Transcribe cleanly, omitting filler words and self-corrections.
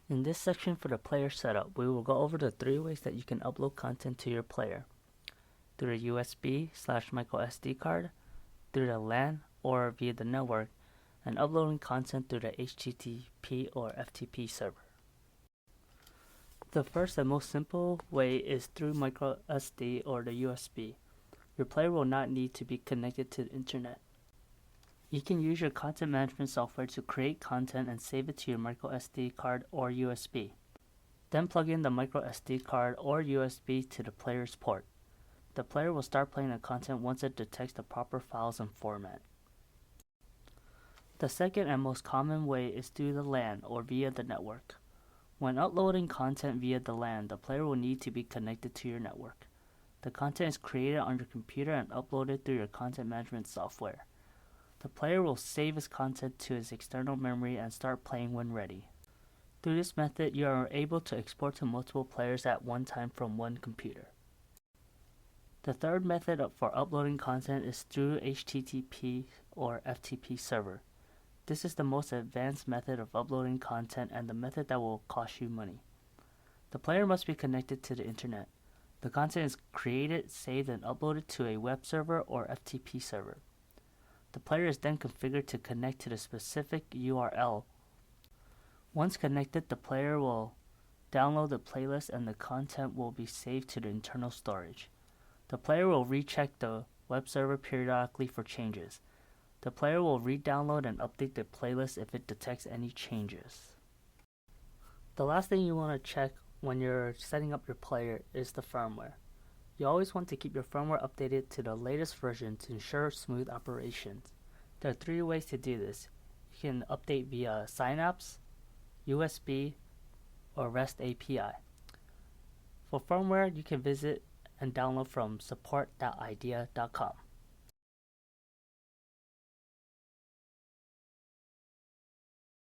In this section for the player setup, we will go over the 3 ways that you can upload content to your player: through the USB/micro SD card, through the LAN or via the network, and uploading content through the HTTP or FTP server. The first and most simple way is through micro SD or the USB. Your player will not need to be connected to the internet. You can use your content management software to create content and save it to your micro SD card or USB. Then plug in the micro SD card or USB to the player's port. The player will start playing the content once it detects the proper files and format. The second and most common way is through the LAN or via the network. When uploading content via the LAN, the player will need to be connected to your network. The content is created on your computer and uploaded through your content management software. The player will save his content to his external memory and start playing when ready. Through this method, you are able to export to multiple players at one time from one computer. The third method for uploading content is through HTTP or FTP server. This is the most advanced method of uploading content and the method that will cost you money. The player must be connected to the internet. The content is created, saved, and uploaded to a web server or FTP server. The player is then configured to connect to the specific URL. Once connected, the player will download the playlist and the content will be saved to the internal storage. The player will recheck the web server periodically for changes. The player will re-download and update the playlist if it detects any changes. The last thing you want to check when you're setting up your player is the firmware. You always want to keep your firmware updated to the latest version to ensure smooth operations. There are 3 ways to do this. You can update via Synapse, USB, or REST API. For firmware, you can visit and download from support.idea.com.